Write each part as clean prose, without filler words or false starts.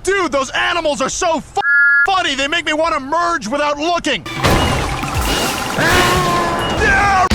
Dude, those animals are so funny, they make me want to merge without looking! Yeah!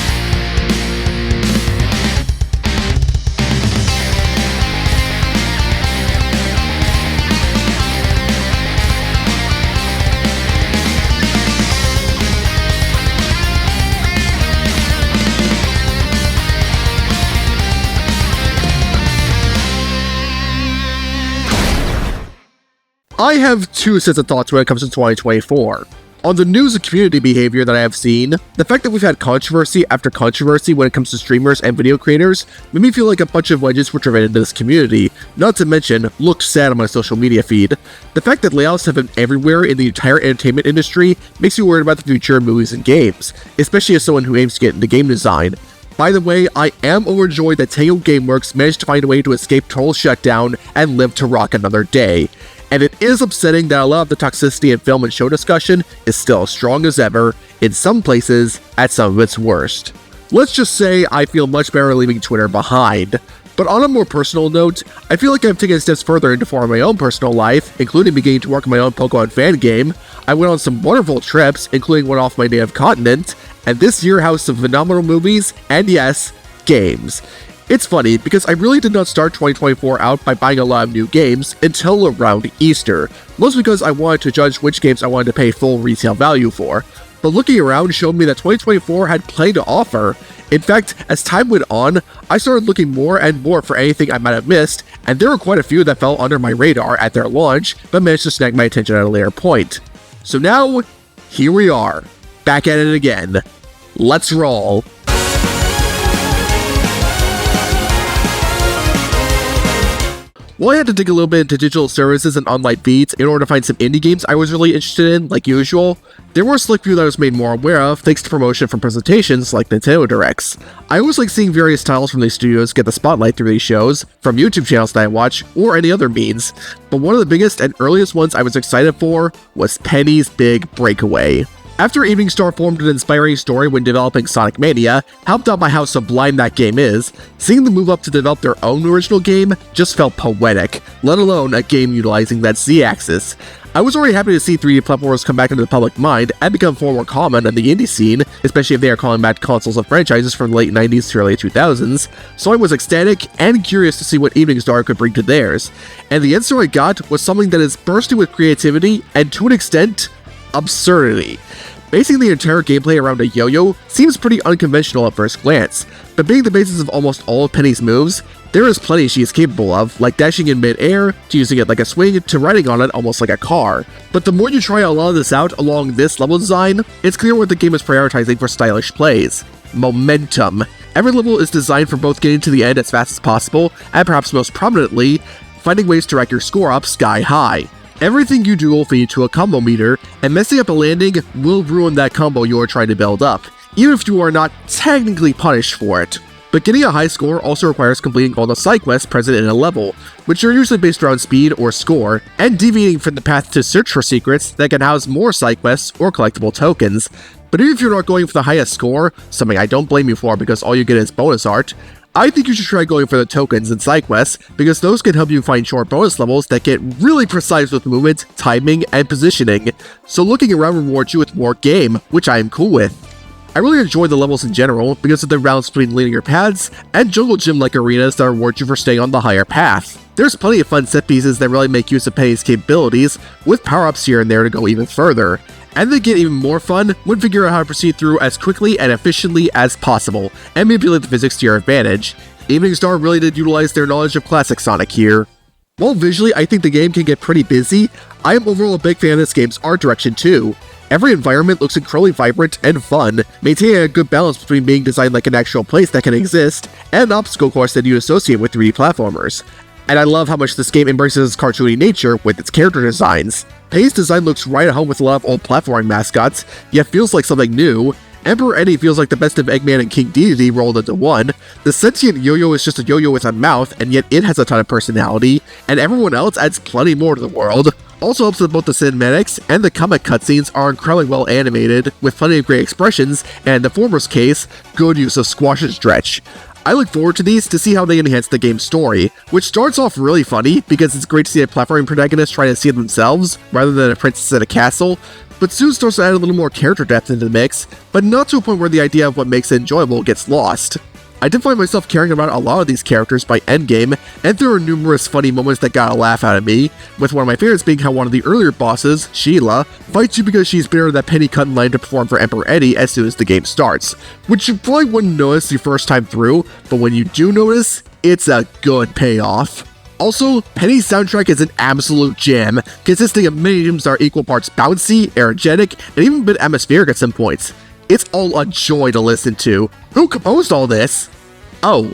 I have two sets of thoughts when it comes to 2024. On the news and community behavior that I have seen, the fact that we've had controversy after controversy when it comes to streamers and video creators made me feel like a bunch of wedges were driven into this community, not to mention, looked sad on my social media feed. The fact that layoffs have been everywhere in the entire entertainment industry makes me worried about the future of movies and games, especially as someone who aims to get into game design. By the way, I am overjoyed that Tango Gameworks managed to find a way to escape total shutdown and live to rock another day. And it is upsetting that a lot of the toxicity in film and show discussion is still as strong as ever, in some places, at some of its worst. Let's just say I feel much better leaving Twitter behind. But on a more personal note, I feel like I've taken steps further into forming my own personal life, including beginning to work on my own Pokemon fan game. I went on some wonderful trips, including one off my native continent, and this year housed some phenomenal movies, and yes, games. It's funny, because I really did not start 2024 out by buying a lot of new games until around Easter, mostly because I wanted to judge which games I wanted to pay full retail value for. But looking around showed me that 2024 had plenty to offer. In fact, as time went on, I started looking more and more for anything I might have missed, and there were quite a few that fell under my radar at their launch, but managed to snag my attention at a later point. So now, here we are, back at it again. Let's roll. While I had to dig a little bit into digital services and online feeds in order to find some indie games I was really interested in, like usual, there were a slick few that I was made more aware of thanks to promotion from presentations like Nintendo Directs. I always like seeing various titles from these studios get the spotlight through these shows, from YouTube channels that I watch, or any other means, but one of the biggest and earliest ones I was excited for was Penny's Big Breakaway. After Evening Star formed an inspiring story when developing Sonic Mania, helped out by how sublime that game is, seeing them move up to develop their own original game just felt poetic, let alone a game utilizing that Z-axis. I was already happy to see 3D platformers come back into the public mind and become far more common in the indie scene, especially if they are calling back consoles of franchises from the late 90s to early 2000s, so I was ecstatic and curious to see what Evening Star could bring to theirs. And the answer I got was something that is bursting with creativity and, to an extent, absurdity. Basing the entire gameplay around a yo-yo seems pretty unconventional at first glance, but being the basis of almost all of Penny's moves, there is plenty she is capable of, like dashing in mid-air, to using it like a swing, to riding on it almost like a car. But the more you try a lot of this out along this level design, it's clear what the game is prioritizing for stylish plays. Momentum. Every level is designed for both getting to the end as fast as possible, and perhaps most prominently, finding ways to rack your score up sky high. Everything you do will feed to a combo meter, and messing up a landing will ruin that combo you are trying to build up, even if you are not technically punished for it. But getting a high score also requires completing all the side quests present in a level, which are usually based around speed or score, and deviating from the path to search for secrets that can house more side quests or collectible tokens. But even if you're not going for the highest score, something I don't blame you for because all you get is bonus art, I think you should try going for the tokens and side quests, because those can help you find short bonus levels that get really precise with movement, timing, and positioning, so looking around rewards you with more game, which I am cool with. I really enjoy the levels in general because of the routes between linear paths and jungle gym-like arenas that reward you for staying on the higher path. There's plenty of fun set pieces that really make use of Penny's capabilities, with power-ups here and there to go even further. And they get even more fun when figuring out how to proceed through as quickly and efficiently as possible, and manipulate the physics to your advantage. Evening Star really did utilize their knowledge of classic Sonic here. While visually I think the game can get pretty busy, I am overall a big fan of this game's art direction too. Every environment looks incredibly vibrant and fun, maintaining a good balance between being designed like an actual place that can exist, and an obstacle course that you'd associate with 3D platformers. And I love how much this game embraces its cartoony nature with its character designs. Penny's design looks right at home with a lot of old platforming mascots, yet feels like something new. Emperor Eddie feels like the best of Eggman and King Dedede rolled into one. The sentient yo-yo is just a yo-yo with a mouth, and yet it has a ton of personality, and everyone else adds plenty more to the world. Also helps that both the cinematics and the comic cutscenes are incredibly well animated, with plenty of great expressions, and in the former's case, good use of squash and stretch. I look forward to these to see how they enhance the game's story, which starts off really funny because it's great to see a platforming protagonist trying to see themselves rather than a princess at a castle, but soon starts to add a little more character depth into the mix, but not to a point where the idea of what makes it enjoyable gets lost. I did find myself caring about a lot of these characters by endgame, and there are numerous funny moments that got a laugh out of me, with one of my favorites being how one of the earlier bosses, Sheila, fights you because she's bitter that Penny cut in line to perform for Emperor Eddie as soon as the game starts, which you probably wouldn't notice your first time through, but when you do notice, it's a good payoff. Also, Penny's soundtrack is an absolute jam, consisting of many tunes that are equal parts bouncy, energetic, and even a bit atmospheric at some points. It's all a joy to listen to. Who composed all this? Oh.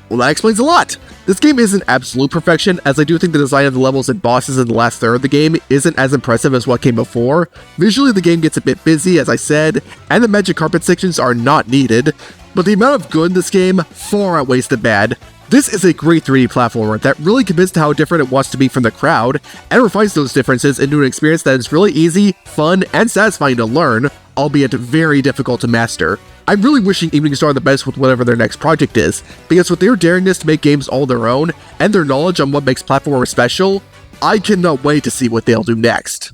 Well, that explains a lot. This game isn't absolute perfection, as I do think the design of the levels and bosses in the last third of the game isn't as impressive as what came before. Visually, the game gets a bit busy, as I said, and the magic carpet sections are not needed, but the amount of good in this game far outweighs the bad. This is a great 3D platformer that really convinced how different it wants to be from the crowd, and refines those differences into an experience that is really easy, fun, and satisfying to learn, albeit very difficult to master. I'm really wishing Evening Star the best with whatever their next project is, because with their daringness to make games all their own, and their knowledge on what makes platformers special, I cannot wait to see what they'll do next.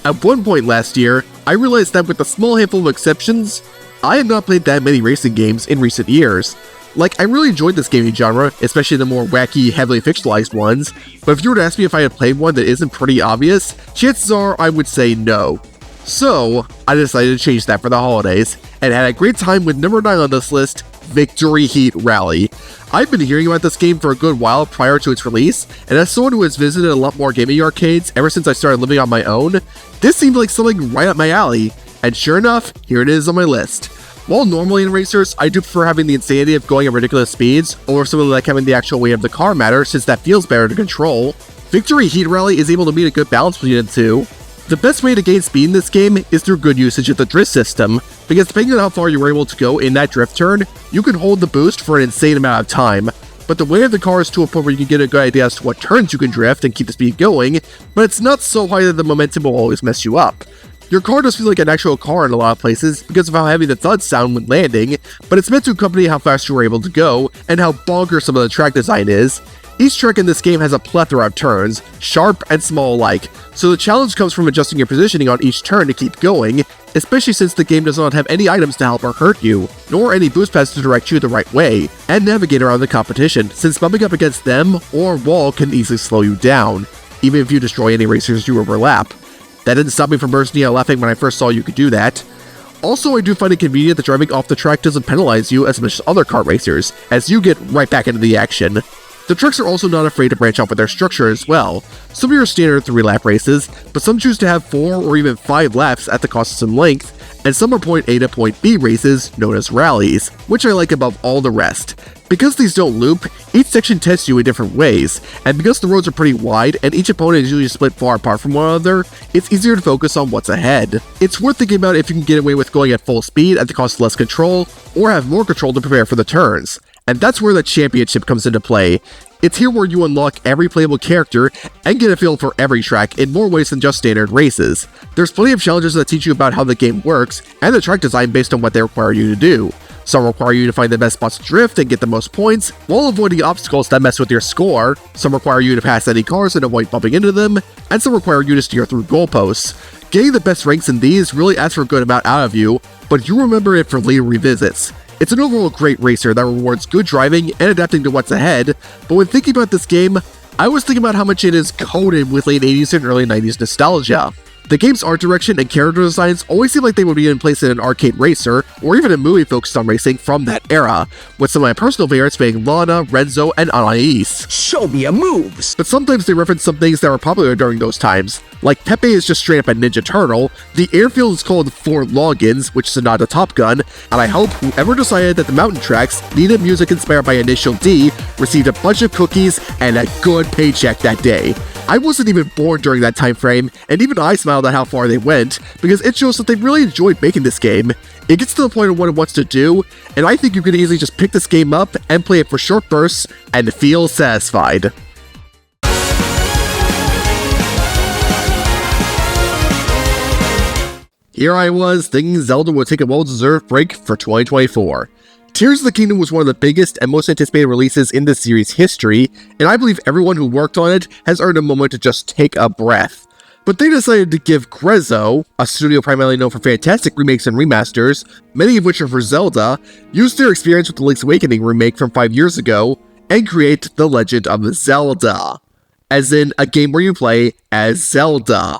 At one point last year, I realized that with a small handful of exceptions, I had not played that many racing games in recent years. Like, I really enjoyed this gaming genre, especially the more wacky, heavily fictionalized ones, but if you were to ask me if I had played one that isn't pretty obvious, chances are I would say no. So, I decided to change that for the holidays, and had a great time with number 9 on this list, Victory Heat Rally. I've been hearing about this game for a good while prior to its release, and as someone who has visited a lot more gaming arcades ever since I started living on my own, this seemed like something right up my alley, and sure enough, here it is on my list. While normally in racers, I do prefer having the insanity of going at ridiculous speeds, or something like having the actual weight of the car matter since that feels better to control, Victory Heat Rally is able to meet a good balance between the two. The best way to gain speed in this game is through good usage of the drift system, because depending on how far you were able to go in that drift turn, you can hold the boost for an insane amount of time, but the weight of the car is to a point where you can get a good idea as to what turns you can drift and keep the speed going, but it's not so high that the momentum will always mess you up. Your car does feel like an actual car in a lot of places because of how heavy the thuds sound when landing, but it's meant to accompany how fast you were able to go, and how bonkers some of the track design is. Each track in this game has a plethora of turns, sharp and small alike, so the challenge comes from adjusting your positioning on each turn to keep going, especially since the game does not have any items to help or hurt you, nor any boost pads to direct you the right way, and navigate around the competition, since bumping up against them or a wall can easily slow you down, even if you destroy any racers you overlap. That didn't stop me from bursting out laughing when I first saw you could do that. Also, I do find it convenient that driving off the track doesn't penalize you as much as other kart racers, as you get right back into the action. The trucks are also not afraid to branch off with their structure as well. Some are your standard 3-lap races, but some choose to have 4 or even 5 laps at the cost of some length, and some are point A to point B races known as rallies, which I like above all the rest. Because these don't loop, each section tests you in different ways, and because the roads are pretty wide and each opponent is usually split far apart from one another, it's easier to focus on what's ahead. It's worth thinking about if you can get away with going at full speed at the cost of less control, or have more control to prepare for the turns. And that's where the championship comes into play. It's here where you unlock every playable character and get a feel for every track in more ways than just standard races. There's plenty of challenges that teach you about how the game works and the track design based on what they require you to do. Some require you to find the best spots to drift and get the most points, while avoiding obstacles that mess with your score. Some require you to pass any cars and avoid bumping into them, and some require you to steer through goalposts. Getting the best ranks in these really asks for a good amount out of you, but you remember it for later revisits. It's an overall great racer that rewards good driving and adapting to what's ahead, but when thinking about this game, I was thinking about how much it is coated with late 80s and early 90s nostalgia. The game's art direction and character designs always seem like they would be in place in an arcade racer, or even a movie focused on racing from that era, with some of my personal favorites being Lana, Renzo, and Anais. Show me your moves! But sometimes they reference some things that were popular during those times, like Pepe is just straight up a Ninja Turtle, the airfield is called Fort Loggins, which is a nod to Top Gun, and I hope whoever decided that the mountain tracks needed music inspired by Initial D received a bunch of cookies and a good paycheck that day. I wasn't even born during that time frame, and even I smiled at how far they went, because it shows that they really enjoyed making this game. It gets to the point of what it wants to do, and I think you can easily just pick this game up and play it for short bursts and feel satisfied. Here I was, thinking Zelda would take a well-deserved break for 2024. Tears of the Kingdom was one of the biggest and most anticipated releases in the series' history, and I believe everyone who worked on it has earned a moment to just take a breath. But they decided to give Grezzo, a studio primarily known for fantastic remakes and remasters, many of which are for Zelda, use their experience with the Link's Awakening remake from 5 years ago, and create The Legend of Zelda. As in, a game where you play as Zelda.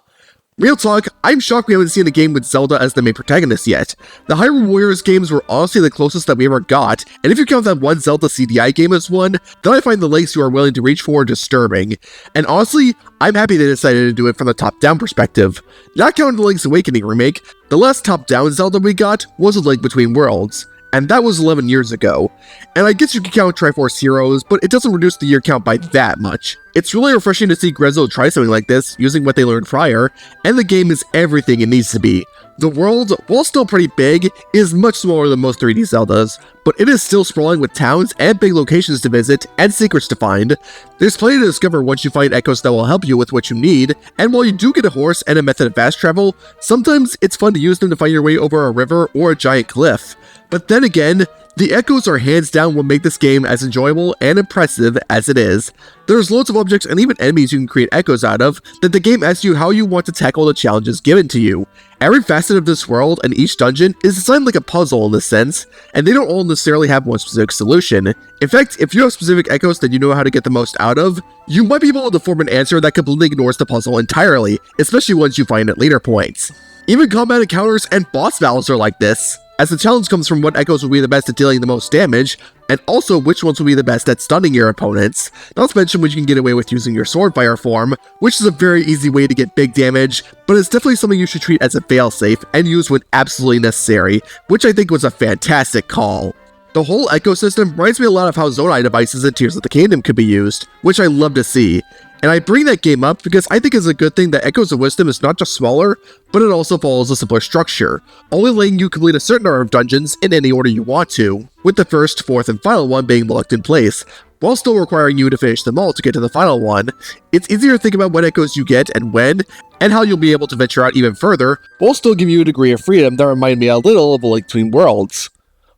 Real talk, I'm shocked we haven't seen a game with Zelda as the main protagonist yet. The Hyrule Warriors games were honestly the closest that we ever got, and if you count that one Zelda CDI game as one, then I find the lengths you are willing to reach for disturbing. And honestly, I'm happy they decided to do it from the top-down perspective. Not counting the Link's Awakening remake, the last top-down Zelda we got was A Link Between Worlds, and that was 11 years ago. And I guess you can count Triforce Heroes, but it doesn't reduce the year count by that much. It's really refreshing to see Grezzo try something like this, using what they learned prior, and the game is everything it needs to be. The world, while still pretty big, is much smaller than most 3D Zeldas, but it is still sprawling with towns and big locations to visit and secrets to find. There's plenty to discover once you find echoes that will help you with what you need, and while you do get a horse and a method of fast travel, sometimes it's fun to use them to find your way over a river or a giant cliff. But then again, the echoes are hands down what make this game as enjoyable and impressive as it is. There's loads of objects and even enemies you can create echoes out of that the game asks you how you want to tackle the challenges given to you. Every facet of this world and each dungeon is designed like a puzzle in this sense, and they don't all necessarily have one specific solution. In fact, if you have specific echoes that you know how to get the most out of, you might be able to form an answer that completely ignores the puzzle entirely, especially once you find at later points. Even combat encounters and boss battles are like this, as the challenge comes from what echoes will be the best at dealing the most damage, and also which ones will be the best at stunning your opponents, not to mention what you can get away with using your Swordfire form, which is a very easy way to get big damage, but it's definitely something you should treat as a failsafe and use when absolutely necessary, which I think was a fantastic call. The whole ecosystem reminds me a lot of how Zonai devices in Tears of the Kingdom could be used, which I love to see. And I bring that game up because I think it's a good thing that Echoes of Wisdom is not just smaller, but it also follows a simpler structure, only letting you complete a certain number of dungeons in any order you want to, with the first, fourth, and final one being locked in place, while still requiring you to finish them all to get to the final one. It's easier to think about what echoes you get and when, and how you'll be able to venture out even further, while still giving you a degree of freedom that remind me a little of A Link Between Worlds.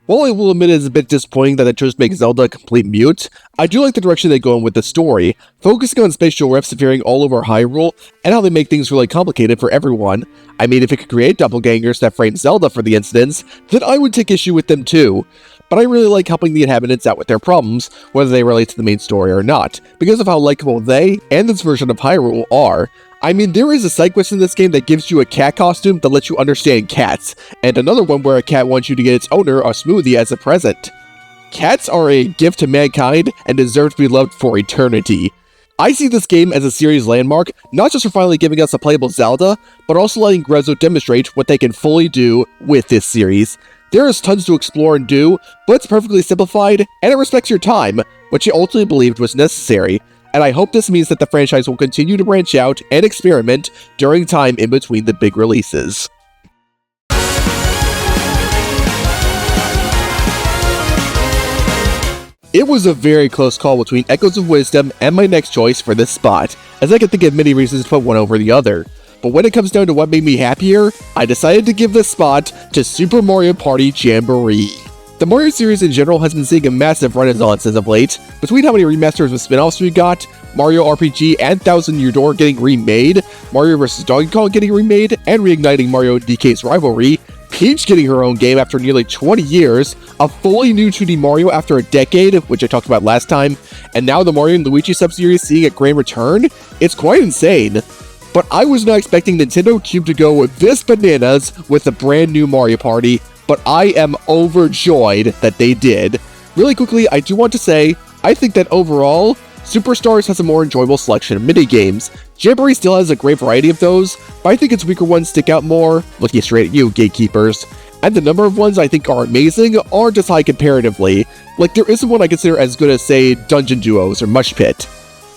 While I will admit it is a bit disappointing that they chose to make Zelda a complete mute, I do like the direction they go in with the story, focusing on spatial rifts appearing all over Hyrule, and how they make things really complicated for everyone. I mean, if it could create doppelgangers that frame Zelda for the incidents, then I would take issue with them too. But I really like helping the inhabitants out with their problems, whether they relate to the main story or not, because of how likable they, and this version of Hyrule, are. I mean, there is a Sidequest in this game that gives you a cat costume that lets you understand cats, and another one where a cat wants you to get its owner a smoothie as a present. Cats are a gift to mankind and deserve to be loved for eternity. I see this game as a series landmark, not just for finally giving us a playable Zelda, but also letting Grezzo demonstrate what they can fully do with this series. There is tons to explore and do, but it's perfectly simplified, and it respects your time, which I ultimately believed was necessary. And I hope this means that the franchise will continue to branch out and experiment during time in between the big releases. It was a very close call between Echoes of Wisdom and my next choice for this spot, as I could think of many reasons to put one over the other. But when it comes down to what made me happier, I decided to give this spot to Super Mario Party Jamboree. The Mario series in general has been seeing a massive renaissance as of late, between how many remasters with spin-offs we got, Mario RPG and Thousand Year Door getting remade, Mario vs. Donkey Kong getting remade, and reigniting Mario and DK's rivalry, Peach getting her own game after nearly 20 years, a fully new 2D Mario after a decade, which I talked about last time, and now the Mario and Luigi sub-series seeing a grand return. It's quite insane. But I was not expecting Nintendo Cube to go with this bananas with a brand new Mario Party, but I am overjoyed that they did. Really quickly, I do want to say, I think that overall, Superstars has a more enjoyable selection of minigames. Jamboree still has a great variety of those, but I think its weaker ones stick out more, looking straight at you, gatekeepers. And the number of ones I think are amazing aren't as high comparatively. Like, there isn't one I consider as good as, say, Dungeon Duos or Mush Pit.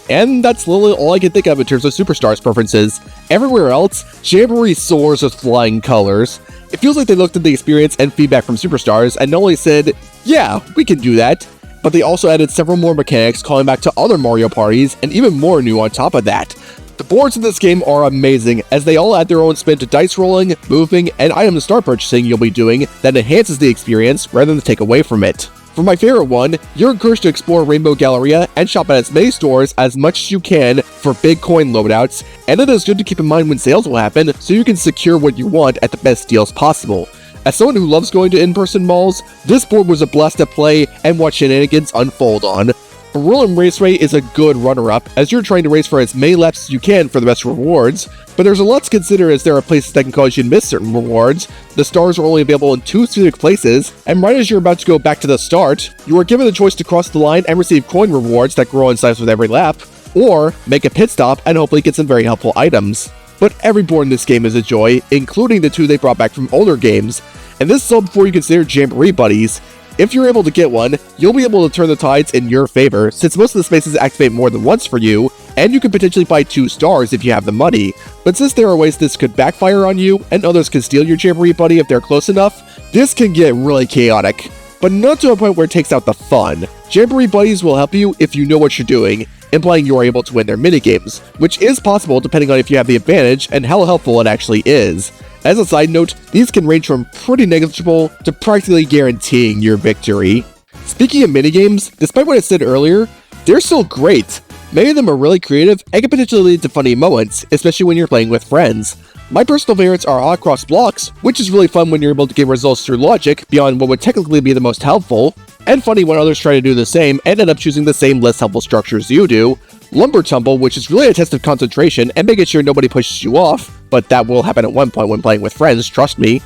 And that's literally all I can think of in terms of Superstars preferences. Everywhere else, Jamboree soars with flying colors. It feels like they looked at the experience and feedback from Superstars and not only said, yeah, we can do that, but they also added several more mechanics calling back to other Mario parties and even more new on top of that. The boards in this game are amazing, as they all add their own spin to dice rolling, moving, and item to start purchasing you'll be doing that enhances the experience rather than take away from it. For my favorite one, you're encouraged to explore Rainbow Galleria and shop at as many stores as much as you can for big coin loadouts, and it is good to keep in mind when sales will happen so you can secure what you want at the best deals possible. As someone who loves going to in-person malls, this board was a blast to play and watch shenanigans unfold on. Roll and Race Ray is a good runner-up, as you're trying to race for as many laps as you can for the best rewards, but there's a lot to consider as there are places that can cause you to miss certain rewards. The stars are only available in 2 specific places, and right as you're about to go back to the start, you are given the choice to cross the line and receive coin rewards that grow in size with every lap, or make a pit stop and hopefully get some very helpful items. But every board in this game is a joy, including the 2 they brought back from older games, and this is all before you consider Jamboree Buddies. If you're able to get one, you'll be able to turn the tides in your favor, since most of the spaces activate more than once for you, and you can potentially buy 2 stars if you have the money. But since there are ways this could backfire on you, and others can steal your Jamboree Buddy if they're close enough, this can get really chaotic. But not to a point where it takes out the fun. Jamboree Buddies will help you if you know what you're doing, implying you are able to win their minigames, which is possible depending on if you have the advantage and how helpful it actually is. As a side note, these can range from pretty negligible to practically guaranteeing your victory. Speaking of minigames, despite what I said earlier, they're still great. Many of them are really creative and can potentially lead to funny moments, especially when you're playing with friends. My personal favorites are Hot Cross Blocks, which is really fun when you're able to get results through logic beyond what would technically be the most helpful, and funny when others try to do the same and end up choosing the same less helpful structures you do. Lumber Tumble, which is really a test of concentration and making sure nobody pushes you off, but that will happen at one point when playing with friends, trust me.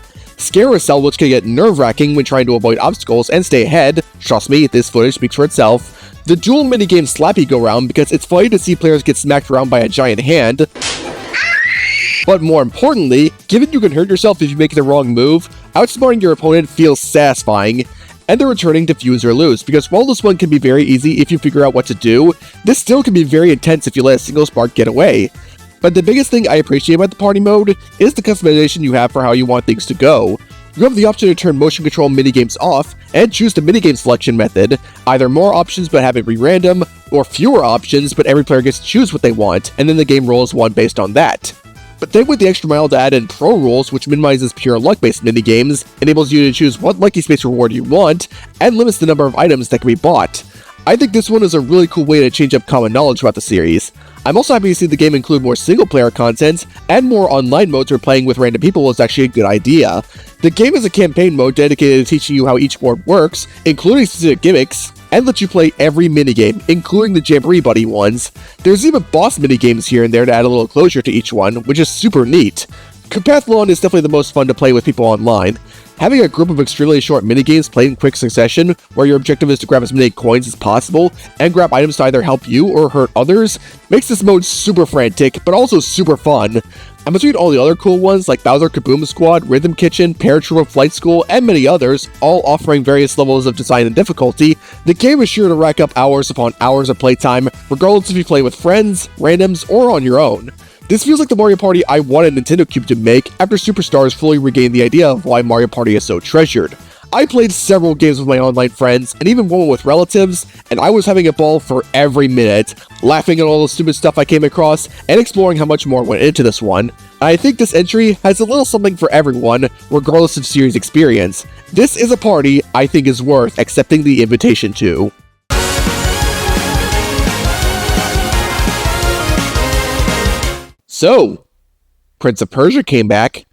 Carousel, which can get nerve-wracking when trying to avoid obstacles and stay ahead, trust me, this footage speaks for itself. The dual minigame Slappy Go Round, because it's funny to see players get smacked around by a giant hand. But more importantly, given you can hurt yourself if you make the wrong move, outsmarting your opponent feels satisfying. And the returning Defuse or Lose, because while this one can be very easy if you figure out what to do, this still can be very intense if you let a single spark get away. But the biggest thing I appreciate about the party mode is the customization you have for how you want things to go. You have the option to turn motion control minigames off and choose the minigame selection method, either more options but have it re-random, or fewer options but every player gets to choose what they want, and then the game rolls one based on that. But then with the extra mile to add in Pro Rules, which minimizes pure luck-based minigames, enables you to choose what Lucky Space reward you want, and limits the number of items that can be bought. I think this one is a really cool way to change up common knowledge about the series. I'm also happy to see the game include more single-player content, and more online modes where playing with random people is actually a good idea. The game is a campaign mode dedicated to teaching you how each board works, including specific gimmicks, and lets you play every minigame, including the Jamboree Buddy ones. There's even boss minigames here and there to add a little closure to each one, which is super neat. Compathlon is definitely the most fun to play with people online. Having a group of extremely short minigames played in quick succession, where your objective is to grab as many coins as possible, and grab items to either help you or hurt others, makes this mode super frantic, but also super fun. And between all the other cool ones like Bowser Kaboom Squad, Rhythm Kitchen, Paratrooper Flight School, and many others, all offering various levels of design and difficulty, the game is sure to rack up hours upon hours of playtime, regardless if you play with friends, randoms, or on your own. This feels like the Mario Party I wanted Nintendo Cube to make after Superstars fully regained the idea of why Mario Party is so treasured. I played several games with my online friends, and even one with relatives, and I was having a ball for every minute, laughing at all the stupid stuff I came across, and exploring how much more went into this one. I think this entry has a little something for everyone, regardless of series experience. This is a party I think is worth accepting the invitation to. So, Prince of Persia came back.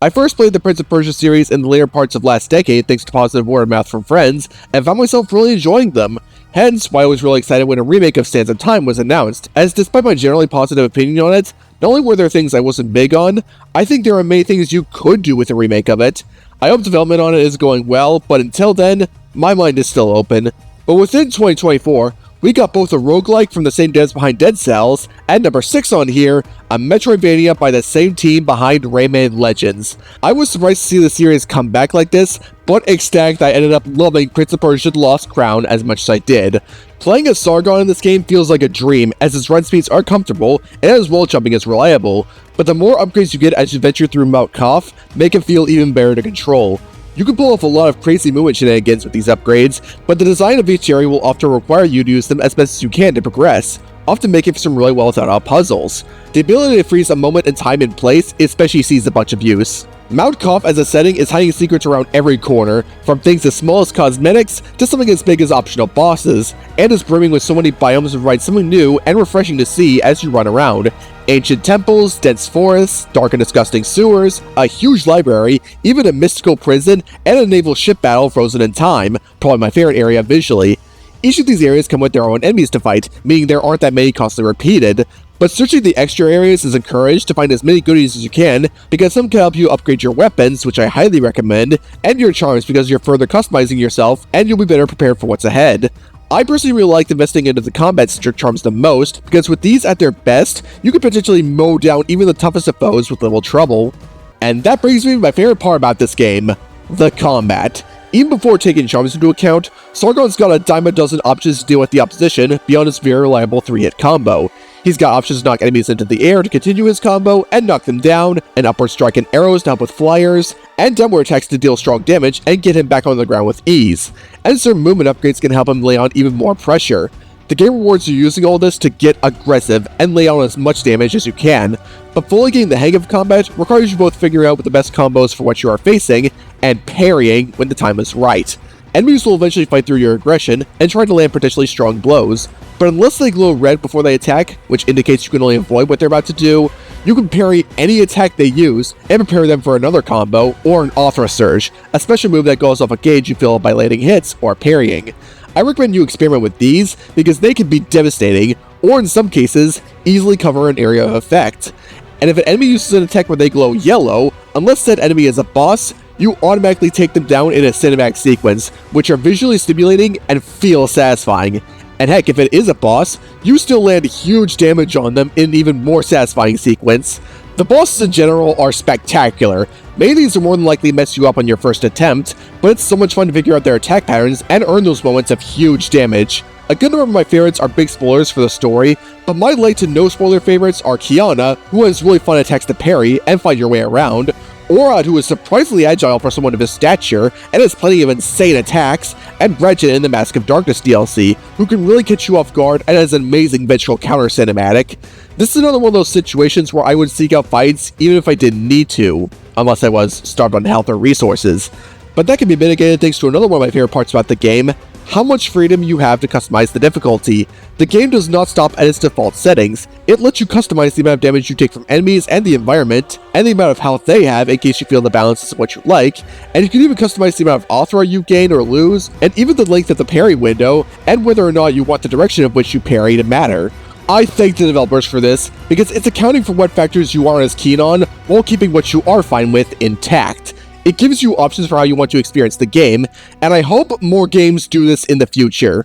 I first played the Prince of Persia series in the later parts of last decade thanks to positive word of mouth from friends, and found myself really enjoying them. Hence why I was really excited when a remake of Sands of Time was announced, as despite my generally positive opinion on it, not only were there things I wasn't big on, I think there are many things you could do with a remake of it. I hope development on it is going well, but until then, my mind is still open. But within 2024, we got both a roguelike from the same devs behind Dead Cells, and number 6 on here, a Metroidvania by the same team behind Rayman Legends. I was surprised to see the series come back like this, but ecstatic that I ended up loving Prince of Persia: The Lost Crown as much as I did. Playing as Sargon in this game feels like a dream, as his run speeds are comfortable, and his wall jumping is reliable, but the more upgrades you get as you venture through Mount Koth, make him feel even better to control. You can pull off a lot of crazy movement shenanigans with these upgrades, but the design of each area will often require you to use them as best as you can to progress. often making for some really well thought out puzzles. The ability to freeze a moment in time and place especially sees a bunch of use. Mount Cough as a setting is hiding secrets around every corner, from things as small as cosmetics to something as big as optional bosses, and is brimming with so many biomes to provide something new and refreshing to see as you run around. Ancient temples, dense forests, dark and disgusting sewers, a huge library, even a mystical prison, and a naval ship battle frozen in time, probably my favorite area visually. Each of these areas come with their own enemies to fight, meaning there aren't that many constantly repeated, but searching the extra areas is encouraged to find as many goodies as you can, because some can help you upgrade your weapons, which I highly recommend, and your charms because you're further customizing yourself and you'll be better prepared for what's ahead. I personally really liked investing into the combat-centric charms the most, because with these at their best, you could potentially mow down even the toughest of foes with little trouble. And that brings me to my favorite part about this game, the combat. Even before taking charms into account, Sargon's got a dime a dozen options to deal with the opposition beyond his very reliable 3-hit combo. He's got options to knock enemies into the air to continue his combo and knock them down, an upward strike and arrows to help with flyers, and downward attacks to deal strong damage and get him back on the ground with ease. And certain movement upgrades can help him lay on even more pressure. The game rewards you using all this to get aggressive and lay on as much damage as you can, but fully getting the hang of combat requires you both figuring out what the best combos for what you are facing and parrying when the time is right. Enemies will eventually fight through your aggression and try to land potentially strong blows, but unless they glow red before they attack, which indicates you can only avoid what they're about to do, you can parry any attack they use and prepare them for another combo or an Aura Surge, a special move that goes off a gauge you fill by landing hits or parrying. I recommend you experiment with these because they can be devastating, or in some cases, easily cover an area of effect. And if an enemy uses an attack where they glow yellow, unless said enemy is a boss, you automatically take them down in a cinematic sequence, which are visually stimulating and feel satisfying. And heck, if it is a boss, you still land huge damage on them in an even more satisfying sequence. The bosses in general are spectacular. Many of these are more than likely mess you up on your first attempt, but it's so much fun to figure out their attack patterns and earn those moments of huge damage. A good number of my favorites are big spoilers for the story, but my light to no spoiler favorites are Kiana, who has really fun attacks to parry and find your way around, Orad, who is surprisingly agile for someone of his stature and has plenty of insane attacks, and Regin in the Mask of Darkness DLC, who can really catch you off guard and has an amazing visual counter cinematic. This is another one of those situations where I would seek out fights even if I didn't need to, unless I was starved on health or resources. But that can be mitigated thanks to another one of my favorite parts about the game, how much freedom you have to customize the difficulty. The game does not stop at its default settings. It lets you customize the amount of damage you take from enemies and the environment, and the amount of health they have in case you feel the balance is what you like, and you can even customize the amount of Aura you gain or lose, and even the length of the parry window, and whether or not you want the direction of which you parry to matter. I thank the developers for this, because it's accounting for what factors you aren't as keen on, while keeping what you are fine with intact. It gives you options for how you want to experience the game, and I hope more games do this in the future.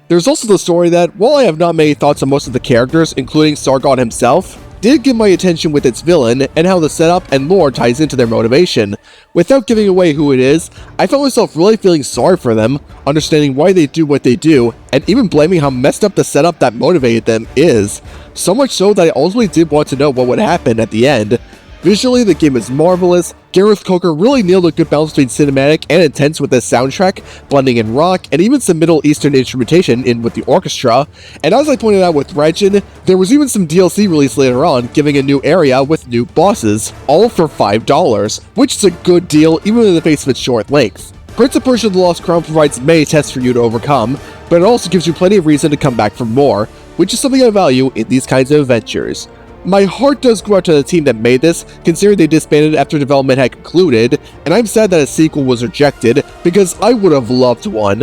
There's also the story that, while I have not many thoughts on most of the characters, including Sargon himself, did get my attention with its villain and how the setup and lore ties into their motivation. Without giving away who it is, I found myself really feeling sorry for them, understanding why they do what they do, and even blaming how messed up the setup that motivated them is. So much so that I ultimately did want to know what would happen at the end. Visually, the game is marvelous. Gareth Coker really nailed a good balance between cinematic and intense with this soundtrack, blending in rock, and even some Middle Eastern instrumentation in with the orchestra. And as I pointed out with Regin, there was even some DLC released later on, giving a new area with new bosses, all for $5, which is a good deal even in the face of its short length. Prince of Persia: The Lost Crown provides many tests for you to overcome, but it also gives you plenty of reason to come back for more, which is something I value in these kinds of adventures. My heart does go out to the team that made this, considering they disbanded after development had concluded, and I'm sad that a sequel was rejected, because I would have loved one.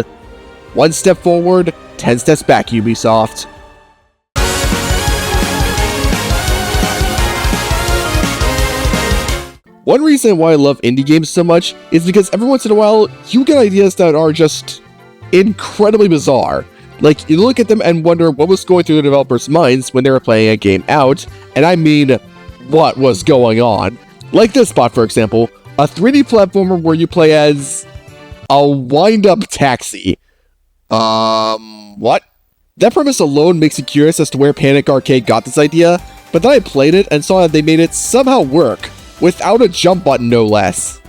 One step forward, 10 steps back, Ubisoft. One reason why I love indie games so much is because every once in a while, you get ideas that are just incredibly bizarre. Like, you look at them and wonder what was going through the developers' minds when they were playing a game out, and I mean, what was going on? Like this spot, for example, a 3D platformer where you play as a wind-up taxi. What? That premise alone makes you curious as to where Panic Arcade got this idea, but then I played it and saw that they made it somehow work, without a jump button no less.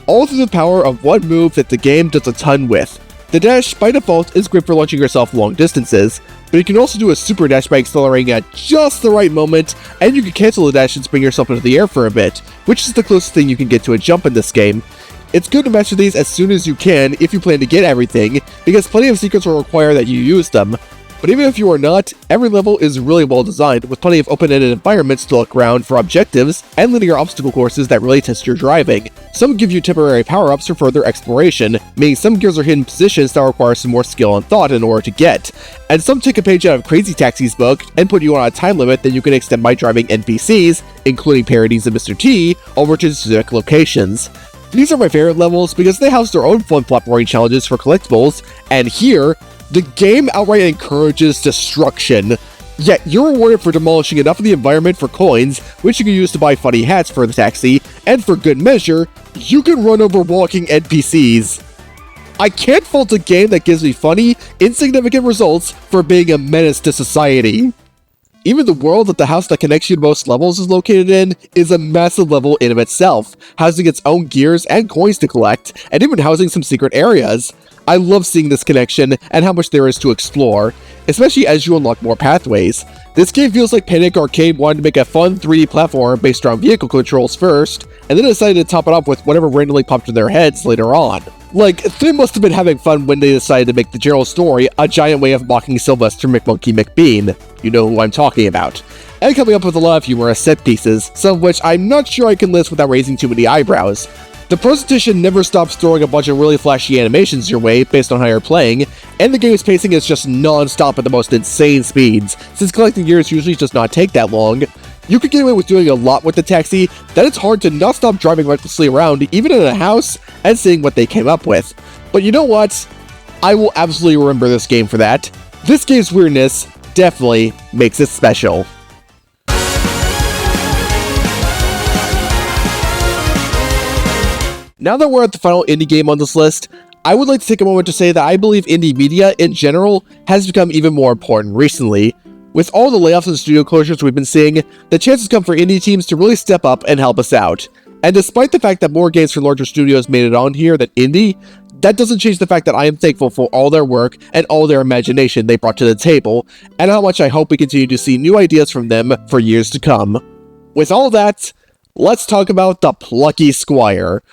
All through the power of one move that the game does a ton with, The dash, by default, is great for launching yourself long distances, but you can also do a super dash by accelerating at just the right moment, and you can cancel the dash and spring yourself into the air for a bit, which is the closest thing you can get to a jump in this game. It's good to master these as soon as you can if you plan to get everything, because plenty of secrets will require that you use them. But even if you are not, every level is really well designed, with plenty of open-ended environments to look around for objectives, and linear obstacle courses that really test your driving. Some give you temporary power-ups for further exploration, meaning some gears are hidden positions that require some more skill and thought in order to get. And some take a page out of Crazy Taxi's book, and put you on a time limit that you can extend by driving NPCs, including parodies of Mr. T, over to specific locations. These are my favorite levels because they house their own fun platforming challenges for collectibles, and here, the game outright encourages destruction. Yet you're rewarded for demolishing enough of the environment for coins, which you can use to buy funny hats for the taxi, and for good measure, you can run over walking NPCs. I can't fault a game that gives me funny, insignificant results for being a menace to society. Even the world that the house that connects you to most levels is located in is a massive level in of itself, housing its own gears and coins to collect, and even housing some secret areas. I love seeing this connection and how much there is to explore, especially as you unlock more pathways. This game feels like Panic Arcade wanted to make a fun 3D platform based around vehicle controls first, and then decided to top it off with whatever randomly popped in their heads later on. Like, they must have been having fun when they decided to make the general story a giant way of mocking Sylvester McMonkey McBean. You know who I'm talking about. And coming up with a lot of humorous set pieces, some of which I'm not sure I can list without raising too many eyebrows. The presentation never stops throwing a bunch of really flashy animations your way based on how you're playing, and the game's pacing is just non-stop at the most insane speeds, since collecting gears usually does not take that long. You could get away with doing a lot with the taxi, that it's hard to not stop driving recklessly around, even in a house, and seeing what they came up with. But you know what? I will absolutely remember this game for that. This game's weirdness definitely makes it special. Now that we're at the final indie game on this list, I would like to take a moment to say that I believe indie media in general has become even more important recently. With all the layoffs and studio closures we've been seeing, the chances come for indie teams to really step up and help us out. And despite the fact that more games for larger studios made it on here than indie, that doesn't change the fact that I am thankful for all their work and all their imagination they brought to the table, and how much I hope we continue to see new ideas from them for years to come. With all that, let's talk about The Plucky Squire.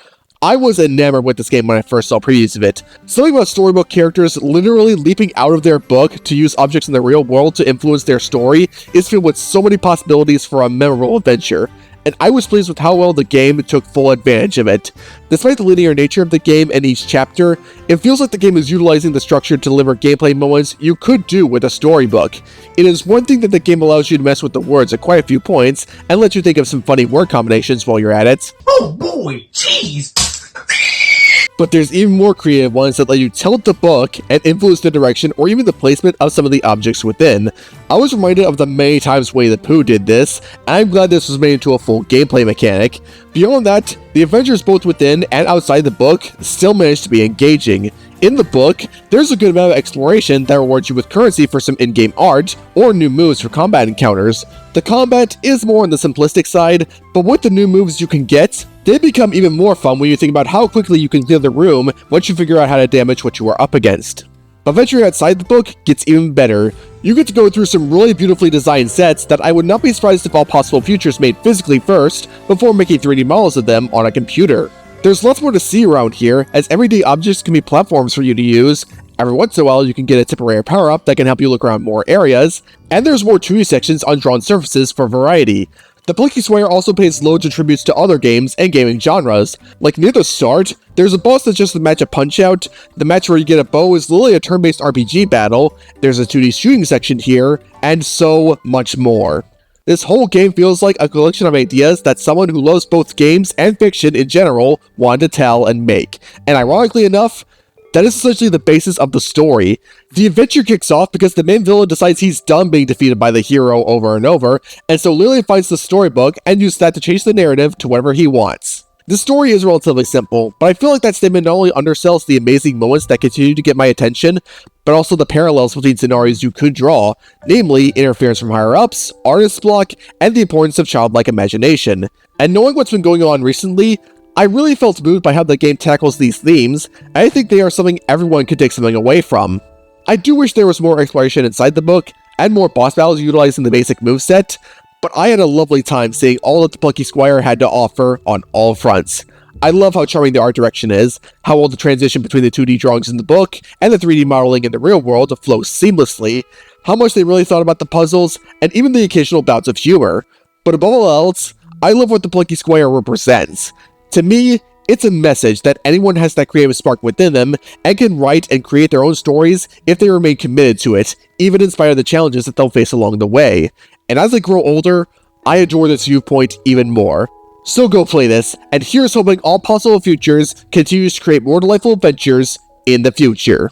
I was enamored with this game when I first saw previews of it. Something about storybook characters literally leaping out of their book to use objects in the real world to influence their story is filled with so many possibilities for a memorable adventure, and I was pleased with how well the game took full advantage of it. Despite the linear nature of the game and each chapter, it feels like the game is utilizing the structure to deliver gameplay moments you could do with a storybook. It is one thing that the game allows you to mess with the words at quite a few points, and let you think of some funny word combinations while you're at it. Oh boy, jeez! But there's even more creative ones that let you tilt the book and influence the direction or even the placement of some of the objects within. I was reminded of the many times Winnie the Pooh did this, and I'm glad this was made into a full gameplay mechanic. Beyond that, the adventures both within and outside the book still managed to be engaging. In the book, there's a good amount of exploration that rewards you with currency for some in-game art, or new moves for combat encounters. The combat is more on the simplistic side, but with the new moves you can get, they become even more fun when you think about how quickly you can clear the room once you figure out how to damage what you are up against. But venturing outside the book gets even better. You get to go through some really beautifully designed sets that I would not be surprised if all possible futures made physically first, before making 3D models of them on a computer. There's lots more to see around here, as everyday objects can be platforms for you to use. Every once in a while you can get a temporary power-up that can help you look around more areas, and there's more 2D sections on drawn surfaces for variety. The Plucky Squire also pays loads of tributes to other games and gaming genres. Like near the start, there's a boss that's just a match of Punch-Out, the match where you get a bow is literally a turn-based RPG battle, there's a 2D shooting section here, and so much more. This whole game feels like a collection of ideas that someone who loves both games and fiction in general wanted to tell and make. And ironically enough, that is essentially the basis of the story. The adventure kicks off because the main villain decides he's done being defeated by the hero over and over, and so Lily finds the storybook and uses that to change the narrative to whatever he wants. The story is relatively simple, but I feel like that statement not only undersells the amazing moments that continue to get my attention, but also the parallels between scenarios you could draw, namely interference from higher-ups, artist's block, and the importance of childlike imagination. And knowing what's been going on recently, I really felt moved by how the game tackles these themes, and I think they are something everyone could take something away from. I do wish there was more exploration inside the book, and more boss battles utilizing the basic moveset, but I had a lovely time seeing all that the Plucky Squire had to offer on all fronts. I love how charming the art direction is, how well the transition between the 2D drawings in the book and the 3D modeling in the real world flows seamlessly, how much they really thought about the puzzles, and even the occasional bouts of humor. But above all else, I love what the Plucky Squire represents. To me, it's a message that anyone has that creative spark within them and can write and create their own stories if they remain committed to it, even in spite of the challenges that they'll face along the way. And as I grow older, I adore this viewpoint even more. So go play this, and here's hoping all possible futures continues to create more delightful adventures in the future.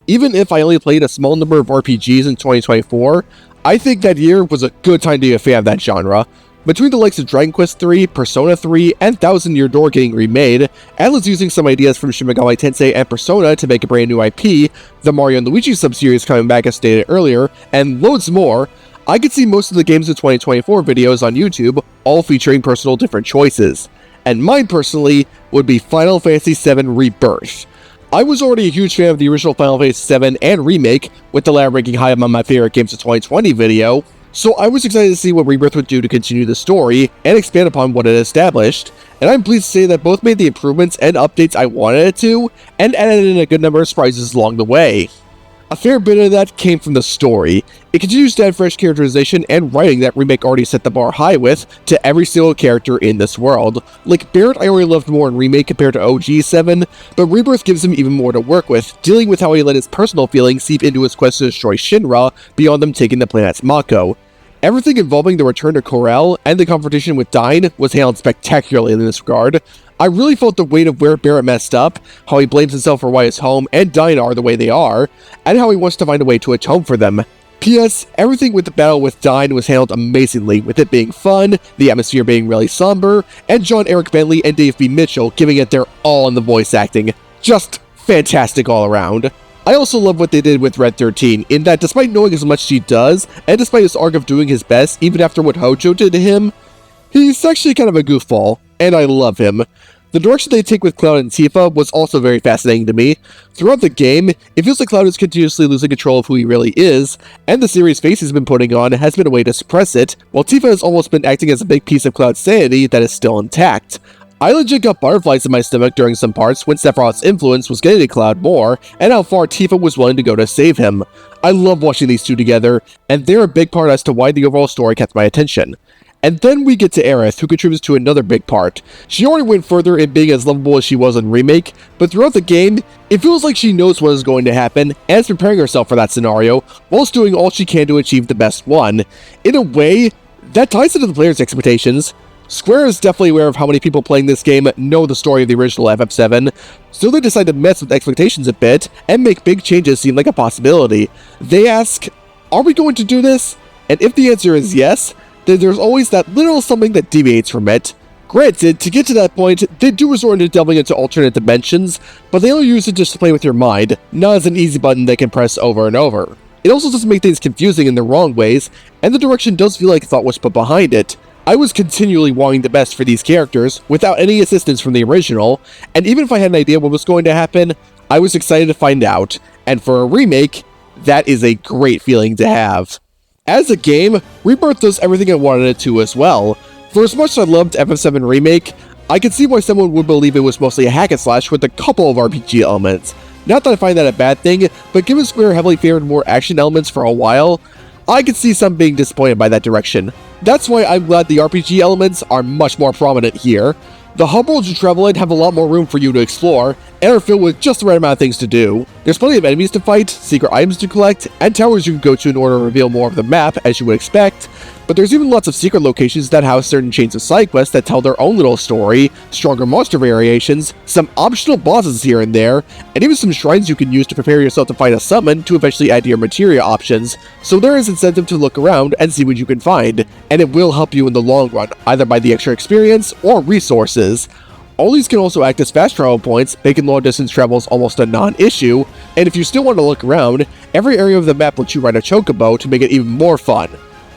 Even if I only played a small number of RPGs in 2024, I think that year was a good time to be a fan of that genre. Between the likes of Dragon Quest III, Persona 3, and Thousand Year Door getting remade, Atlas using some ideas from Shin Megami Tensei and Persona to make a brand new IP, the Mario & Luigi subseries coming back as stated earlier, and loads more, I could see most of the Games of 2024 videos on YouTube, all featuring personal different choices. And mine personally would be Final Fantasy VII Rebirth. I was already a huge fan of the original Final Fantasy VII and Remake, with the latter ranking high among my favorite Games of 2020 video, so I was excited to see what Rebirth would do to continue the story and expand upon what it established, and I'm pleased to say that both made the improvements and updates I wanted it to, and added in a good number of surprises along the way. A fair bit of that came from the story. It continues to add fresh characterization and writing that Remake already set the bar high with to every single character in this world. Like Barrett I already loved more in Remake compared to OG7, but Rebirth gives him even more to work with, dealing with how he let his personal feelings seep into his quest to destroy Shinra beyond them taking the planet's Mako. Everything involving the return to Corel and the confrontation with Dyne was handled spectacularly in this regard. I really felt the weight of where Barrett messed up, how he blames himself for why his home and Dyne are the way they are, and how he wants to find a way to atone for them. P.S. Everything with the battle with Dyne was handled amazingly, with it being fun, the atmosphere being really somber, and John Eric Bentley and Dave B. Mitchell giving it their all in the voice acting. Just fantastic all around. I also love what they did with Red 13, in that despite knowing as much as he does, and despite his arc of doing his best even after what Hojo did to him, he's actually kind of a goofball, and I love him. The direction they take with Cloud and Tifa was also very fascinating to me. Throughout the game, it feels like Cloud is continuously losing control of who he really is, and the serious face he's been putting on has been a way to suppress it, while Tifa has almost been acting as a big piece of Cloud's sanity that is still intact. I legit got butterflies in my stomach during some parts when Sephiroth's influence was getting to Cloud more, and how far Tifa was willing to go to save him. I love watching these two together, and they're a big part as to why the overall story kept my attention. And then we get to Aerith, who contributes to another big part. She already went further in being as lovable as she was in Remake, but throughout the game, it feels like she knows what is going to happen, and is preparing herself for that scenario, whilst doing all she can to achieve the best one. In a way, that ties into the player's expectations. Square is definitely aware of how many people playing this game know the story of the original FF7, so they decide to mess with expectations a bit, and make big changes seem like a possibility. They ask, are we going to do this? And if the answer is yes, then there's always that little something that deviates from it. Granted, to get to that point, they do resort to delving into alternate dimensions, but they only use it just to play with your mind, not as an easy button they can press over and over. It also doesn't make things confusing in the wrong ways, and the direction does feel like thought was put behind it. I was continually wanting the best for these characters, without any assistance from the original, and even if I had an idea what was going to happen, I was excited to find out, and for a remake, that is a great feeling to have. As a game, Rebirth does everything I wanted it to as well. For as much as I loved FF7 Remake, I can see why someone would believe it was mostly a hack and slash with a couple of RPG elements. Not that I find that a bad thing, but given Square heavily favored more action elements for a while, I could see some being disappointed by that direction. That's why I'm glad the RPG elements are much more prominent here. The hub worlds you travel in have a lot more room for you to explore, and are filled with just the right amount of things to do. There's plenty of enemies to fight, secret items to collect, and towers you can go to in order to reveal more of the map, as you would expect, but there's even lots of secret locations that house certain chains of side quests that tell their own little story, stronger monster variations, some optional bosses here and there, and even some shrines you can use to prepare yourself to fight a summon to eventually add to your materia options, so there is incentive to look around and see what you can find, and it will help you in the long run, either by the extra experience or resources. All these can also act as fast travel points, making long distance travels almost a non-issue, and if you still want to look around, every area of the map lets you ride a chocobo to make it even more fun.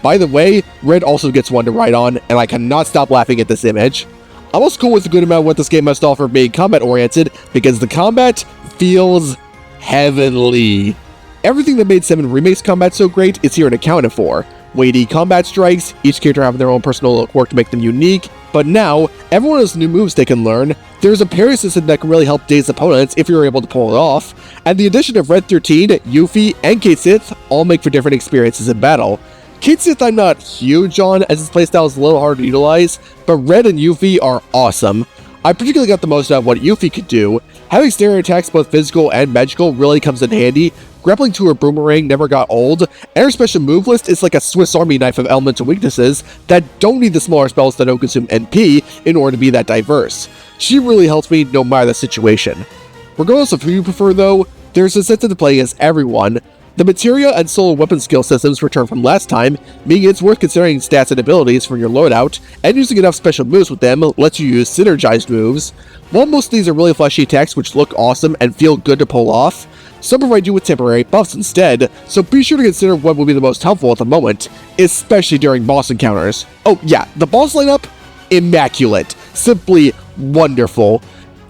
By the way, Red also gets one to ride on, and I cannot stop laughing at this image. I'm also cool with a good amount of what this game has to offer being combat-oriented, because the combat feels heavenly. Everything that made 7 Remake's combat so great is here and accounted for. Weighty combat strikes, each character having their own personal quirk to make them unique, but now, everyone has new moves they can learn. There's a parry system that can really help daze opponents if you're able to pull it off, and the addition of Red 13, Yuffie, and Cait Sith all make for different experiences in battle. Cait Sith I'm not huge on, as his playstyle is a little hard to utilize, but Red and Yuffie are awesome. I particularly got the most out of what Yuffie could do. Having stereo attacks, both physical and magical, really comes in handy. Grappling to her boomerang never got old, and her special move list is like a Swiss Army knife of elemental weaknesses that don't need the smaller spells that don't consume NP in order to be that diverse. She really helps me no matter the situation. Regardless of who you prefer though, there's a incentive to play as everyone. The materia and solo weapon skill systems return from last time, meaning it's worth considering stats and abilities from your loadout, and using enough special moves with them lets you use synergized moves. While most of these are really flashy attacks which look awesome and feel good to pull off, some provide you with temporary buffs instead, so be sure to consider what will be the most helpful at the moment, especially during boss encounters. Oh yeah, the boss lineup? Immaculate. Simply wonderful.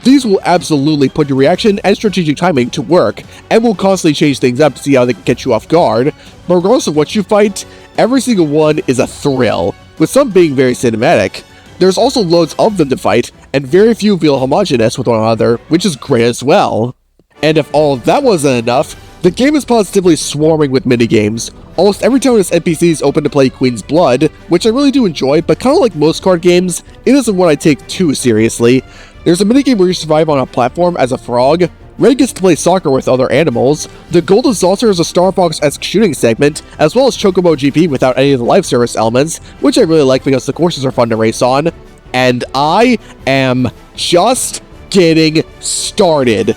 These will absolutely put your reaction and strategic timing to work, and will constantly change things up to see how they can catch you off guard, but regardless of what you fight, every single one is a thrill, with some being very cinematic. There's also loads of them to fight, and very few feel homogeneous with one another, which is great as well. And if all of that wasn't enough, the game is positively swarming with minigames. Almost every town has NPCs open to play Queen's Blood, which I really do enjoy, but kinda like most card games, it isn't one I take too seriously. There's a minigame where you survive on a platform as a frog, Red gets to play soccer with other animals, the Golden Saucer is a Star Fox-esque shooting segment, as well as Chocobo GP without any of the live service elements, which I really like because the courses are fun to race on, and I am just getting started.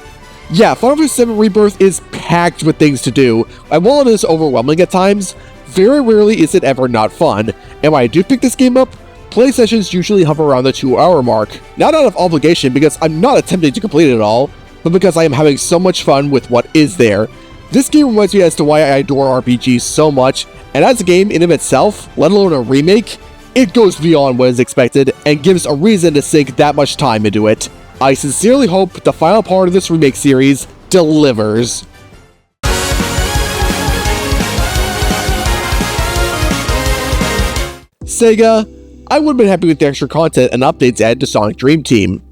Yeah, Final Fantasy VII Rebirth is packed with things to do, and while it is overwhelming at times, very rarely is it ever not fun, and when I do pick this game up, play sessions usually hover around the 2-hour mark. Not out of obligation because I'm not attempting to complete it all, but because I am having so much fun with what is there. This game reminds me as to why I adore RPGs so much, and as a game in of itself, let alone a remake, it goes beyond what is expected and gives a reason to sink that much time into it. I sincerely hope the final part of this remake series delivers. Sega, I would have been happy with the extra content and updates added to Sonic Dream Team.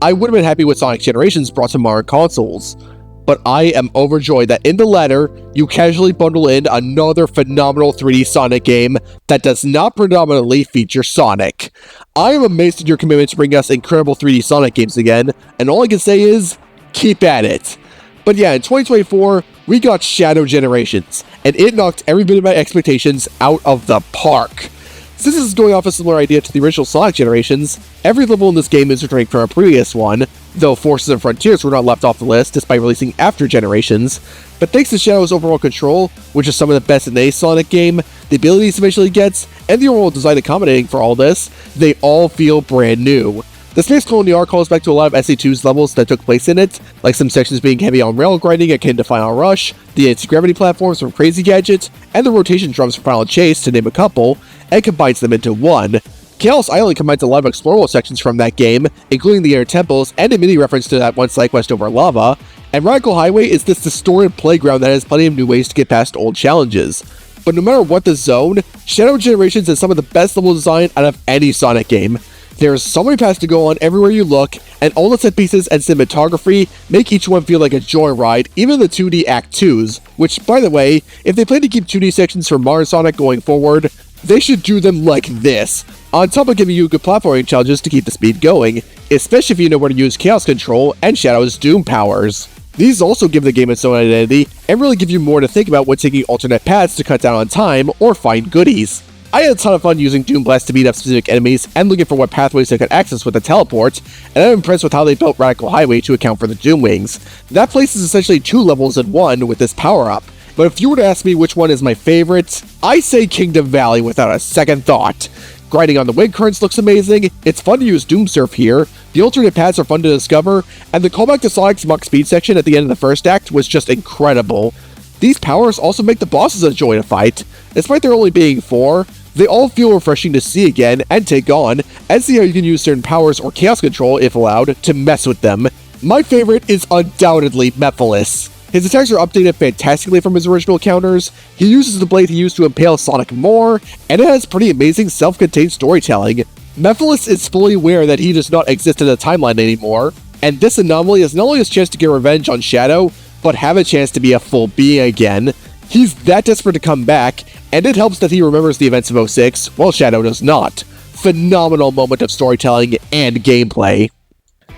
I would have been happy with Sonic Generations brought to modern consoles, but I am overjoyed that in the latter, you casually bundle in another phenomenal 3D Sonic game that does not predominantly feature Sonic. I am amazed at your commitment to bring us incredible 3D Sonic games again, and all I can say is, keep at it. But yeah, in 2024, we got Shadow Generations, and it knocked every bit of my expectations out of the park. Since this is going off a similar idea to the original Sonic Generations, every level in this game is returning from a previous one, though Forces and Frontiers were not left off the list despite releasing after Generations. But thanks to Shadow's overall control, which is some of the best in any Sonic game, the abilities it eventually gets, and the overall design accommodating for all this, they all feel brand new. The Space Colonial calls back to a lot of SC2's levels that took place in it, like some sections being heavy on rail grinding akin to Final Rush, the anti-gravity platforms from Crazy Gadget, and the rotation drums from Final Chase, to name a couple, and combines them into one. Chaos Island combines a lot of explorable sections from that game, including the inner temples and a mini reference to that one Sidequest over lava, and Radical Highway is this distorted playground that has plenty of new ways to get past old challenges. But no matter what the zone, Shadow Generations is some of the best level design out of any Sonic game. There's so many paths to go on everywhere you look, and all the set pieces and cinematography make each one feel like a joyride, even the 2D Act 2s, which, by the way, if they plan to keep 2D sections for modern Sonic going forward, they should do them like this, on top of giving you good platforming challenges to keep the speed going, especially if you know where to use Chaos Control and Shadow's Doom powers. These also give the game its own identity, and really give you more to think about when taking alternate paths to cut down on time or find goodies. I had a ton of fun using Doom Blast to beat up specific enemies and looking for what pathways I could access with the teleport, and I'm impressed with how they built Radical Highway to account for the Doom Wings. That place is essentially 2 levels in one with this power-up, but if you were to ask me which one is my favorite, I say Kingdom Valley without a second thought. Grinding on the wind currents looks amazing, it's fun to use Doom Surf here, the alternate paths are fun to discover, and the callback to Sonic's Mach Speed section at the end of the first act was just incredible. These powers also make the bosses a joy to fight. Despite there only being 4, they all feel refreshing to see again and take on, and see how you can use certain powers or chaos control, if allowed, to mess with them. My favorite is undoubtedly Mephiles. His attacks are updated fantastically from his original counters, he uses the blade he used to impale Sonic more, and it has pretty amazing self-contained storytelling. Mephiles is fully aware that he does not exist in the timeline anymore, and this anomaly is not only his chance to get revenge on Shadow, but have a chance to be a full being again. He's that desperate to come back, and it helps that he remembers the events of 06, while Shadow does not. Phenomenal moment of storytelling and gameplay.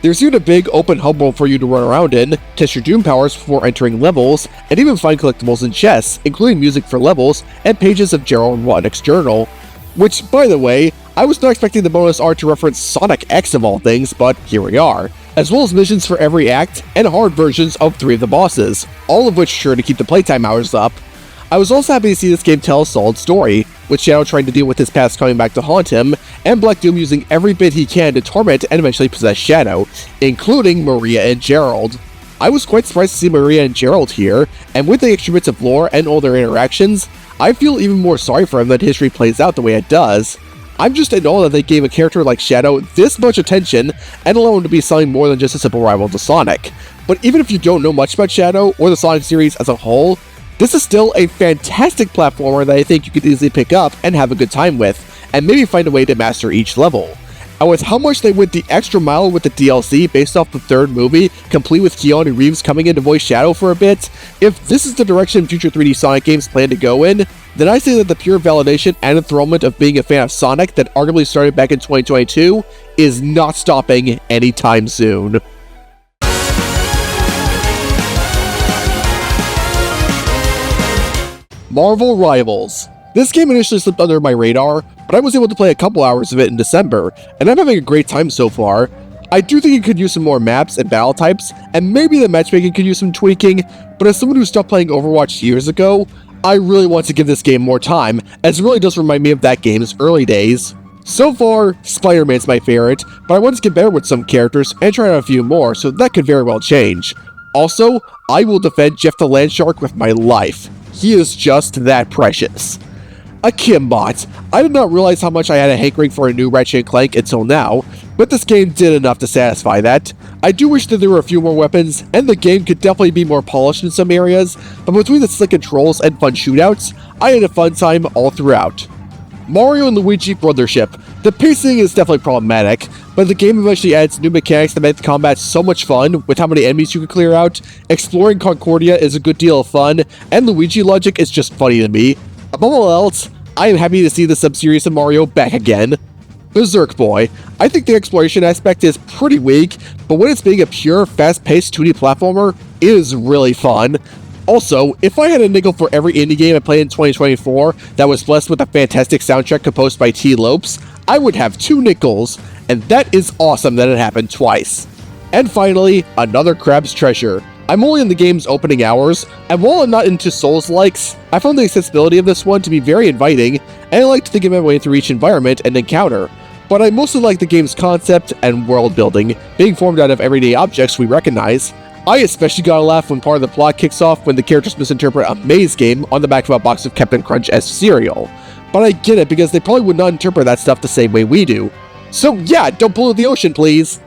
There's even a big open hub world for you to run around in, test your Doom powers before entering levels, and even find collectibles and chests, including music for levels and pages of ZeldaMaster's journal. Which, by the way, I was not expecting the bonus art to reference Sonic X of all things, but here we are. As well as missions for every act, and hard versions of 3 of the bosses, all of which are sure to keep the playtime hours up. I was also happy to see this game tell a solid story, with Shadow trying to deal with his past coming back to haunt him, and Black Doom using every bit he can to torment and eventually possess Shadow, including Maria and Gerald. I was quite surprised to see Maria and Gerald here, and with the extra bits of lore and all their interactions, I feel even more sorry for him that history plays out the way it does. I'm just in awe that they gave a character like Shadow this much attention, and allow him to be something more than just a simple rival to Sonic. But even if you don't know much about Shadow, or the Sonic series as a whole, this is still a fantastic platformer that I think you could easily pick up and have a good time with, and maybe find a way to master each level. And with how much they went the extra mile with the DLC based off the 3rd movie, complete with Keanu Reeves coming in to voice Shadow for a bit, if this is the direction future 3D Sonic games plan to go in, then I say that the pure validation and enthrallment of being a fan of Sonic that arguably started back in 2022 is not stopping anytime soon. Marvel Rivals. This game initially slipped under my radar, but I was able to play a couple hours of it in December, and I'm having a great time so far. I do think it could use some more maps and battle types, and maybe the matchmaking could use some tweaking, but as someone who stopped playing Overwatch years ago, I really want to give this game more time, as it really does remind me of that game's early days. So far, Spider-Man's my favorite, but I want to get better with some characters and try out a few more, so that could very well change. Also, I will defend Jeff the Landshark with my life. He is just that precious. A Kimbot. I did not realize how much I had a hankering for a new Ratchet & Clank until now, but this game did enough to satisfy that. I do wish that there were a few more weapons, and the game could definitely be more polished in some areas, but between the slick controls and fun shootouts, I had a fun time all throughout. Mario and Luigi Brothership. The pacing is definitely problematic, but the game eventually adds new mechanics that make the combat so much fun, with how many enemies you can clear out. Exploring Concordia is a good deal of fun, and Luigi logic is just funny to me. Above all else, I am happy to see the sub-series of Mario back again. Berserk Boy. I think the exploration aspect is pretty weak, but when it's being a pure, fast-paced 2D platformer, it is really fun. Also, if I had a nickel for every indie game I played in 2024 that was blessed with a fantastic soundtrack composed by T. Lopes, I would have 2 nickels, and that is awesome that it happened twice. And finally, another Crab's Treasure. I'm only in the game's opening hours, and while I'm not into Souls-likes, I found the accessibility of this one to be very inviting, and I like to think of my way through each environment and encounter. But I mostly like the game's concept and world building, being formed out of everyday objects we recognize. I especially got a laugh when part of the plot kicks off when the characters misinterpret a maze game on the back of a box of Captain Crunch-esque cereal. But I get it because they probably would not interpret that stuff the same way we do. So yeah, don't pollute the ocean, please!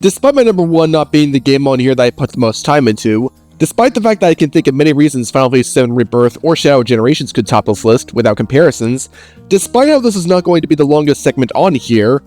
Despite my number 1 not being the game on here that I put the most time into, despite the fact that I can think of many reasons Final Fantasy VII Rebirth or Shadow Generations could top this list without comparisons, despite how this is not going to be the longest segment on here,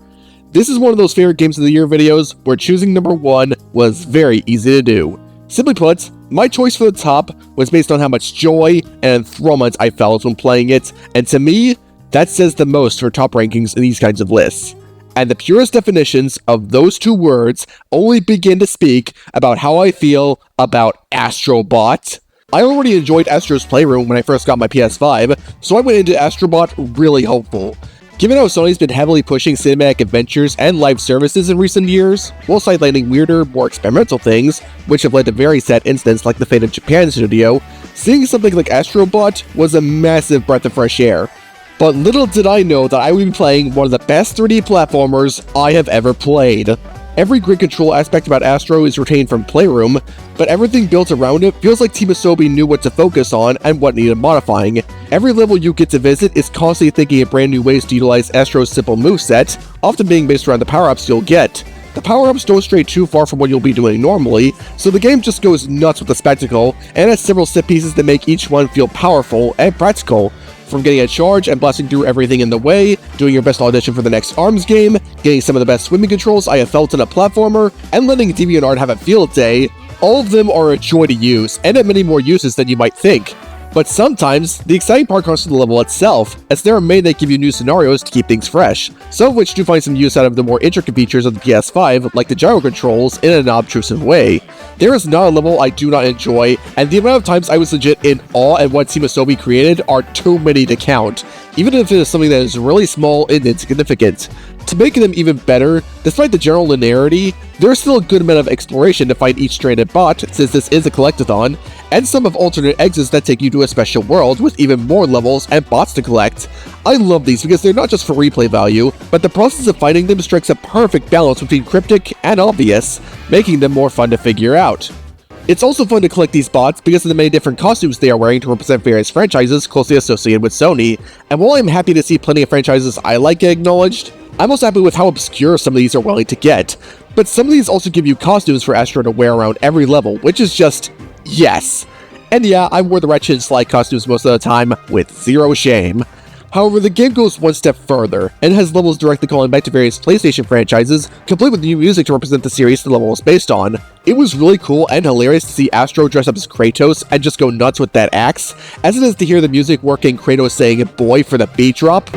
this is one of those favorite games of the year videos where choosing number 1 was very easy to do. Simply put, my choice for the top was based on how much joy and enthrallment I felt when playing it, and to me, that says the most for top rankings in these kinds of lists. And the purest definitions of those 2 words only begin to speak about how I feel about Astrobot. I already enjoyed Astro's Playroom when I first got my PS5, so I went into Astrobot really hopeful. Given how Sony's been heavily pushing cinematic adventures and live services in recent years, while sidelining weirder, more experimental things, which have led to very sad incidents like the fate of Japan Studio, seeing something like Astrobot was a massive breath of fresh air. But little did I know that I would be playing one of the best 3D platformers I have ever played. Every grid control aspect about Astro is retained from Playroom, but everything built around it feels like Team Asobi knew what to focus on and what needed modifying. Every level you get to visit is constantly thinking of brand new ways to utilize Astro's simple moveset, often being based around the power-ups you'll get. The power-ups don't stray too far from what you'll be doing normally, so the game just goes nuts with the spectacle, and has several set pieces that make each one feel powerful and practical. From getting a charge and blasting through everything in the way, doing your best audition for the next ARMS game, getting some of the best swimming controls I have felt in a platformer, and letting DeviantArt have a field day, all of them are a joy to use, and have many more uses than you might think. But sometimes, the exciting part comes from the level itself, as they are made that give you new scenarios to keep things fresh, some of which do find some use out of the more intricate features of the PS5, like the gyro controls, in an obtrusive way. There is not a level I do not enjoy, and the amount of times I was legit in awe at what Team Asobi created are too many to count, even if it is something that is really small and insignificant. To make them even better, despite the general linearity, there is still a good amount of exploration to find each stranded bot, since this is a collectathon, and some of alternate exits that take you to a special world with even more levels and bots to collect. I love these because they're not just for replay value, but the process of finding them strikes a perfect balance between cryptic and obvious, making them more fun to figure out. It's also fun to collect these bots because of the many different costumes they are wearing to represent various franchises closely associated with Sony, and while I'm happy to see plenty of franchises I like get acknowledged, I'm also happy with how obscure some of these are willing to get. But some of these also give you costumes for Astro to wear around every level, which is just yes. And yeah, I wore the Wretched Slide costumes most of the time, with zero shame. However, the game goes one step further, and has levels directly calling back to various PlayStation franchises, complete with new music to represent the series the level is based on. It was really cool and hilarious to see Astro dress up as Kratos and just go nuts with that axe, as it is to hear the music working Kratos saying "boy" for the beat drop.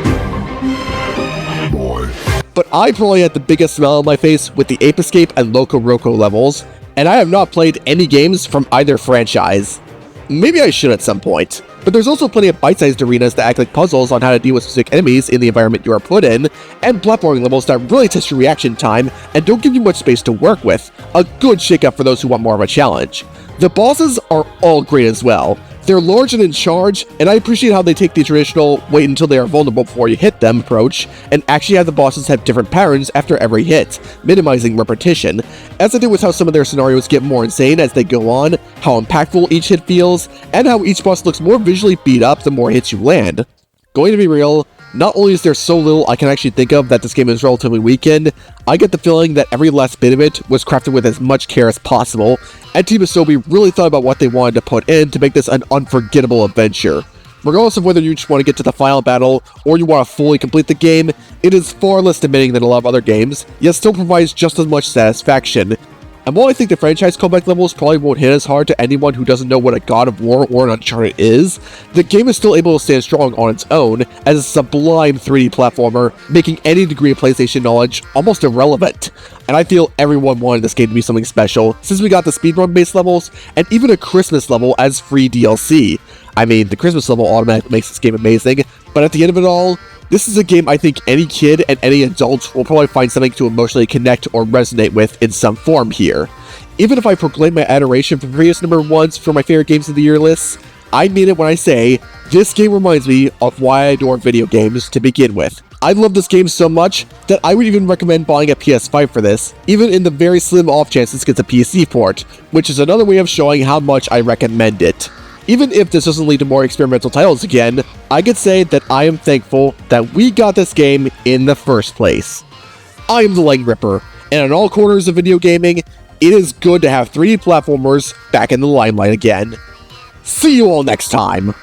Boy. But I probably had the biggest smile on my face with the Ape Escape and Loco Roco levels, and I have not played any games from either franchise. Maybe I should at some point. But there's also plenty of bite-sized arenas that act like puzzles on how to deal with specific enemies in the environment you are put in, and platforming levels that really test your reaction time and don't give you much space to work with. A good shake-up for those who want more of a challenge. The bosses are all great as well. They're large and in charge, and I appreciate how they take the traditional wait until they are vulnerable before you hit them approach, and actually have the bosses have different patterns after every hit, minimizing repetition, as I did with how some of their scenarios get more insane as they go on, how impactful each hit feels, and how each boss looks more visually beat up the more hits you land. Going to be real, not only is there so little I can actually think of that this game is relatively weak in, I get the feeling that every last bit of it was crafted with as much care as possible, and Team Asobi really thought about what they wanted to put in to make this an unforgettable adventure. Regardless of whether you just want to get to the final battle, or you want to fully complete the game, it is far less demanding than a lot of other games, yet still provides just as much satisfaction. And while I think the franchise callback levels probably won't hit as hard to anyone who doesn't know what a God of War or an Uncharted is, the game is still able to stand strong on its own as a sublime 3D platformer, making any degree of PlayStation knowledge almost irrelevant. And I feel everyone wanted this game to be something special, since we got the speedrun based levels, and even a Christmas level as free DLC. I mean, the Christmas level automatically makes this game amazing, but at the end of it all, this is a game I think any kid and any adult will probably find something to emotionally connect or resonate with in some form here. Even if I proclaim my adoration for previous number ones for my favorite games of the year lists, I mean it when I say, this game reminds me of why I adore video games to begin with. I love this game so much that I would even recommend buying a PS5 for this, even in the very slim off chance this gets a PC port, which is another way of showing how much I recommend it. Even if this doesn't lead to more experimental titles again, I could say that I am thankful that we got this game in the first place. I am the Leg Ripper, and in all corners of video gaming, it is good to have 3D platformers back in the limelight again. See you all next time!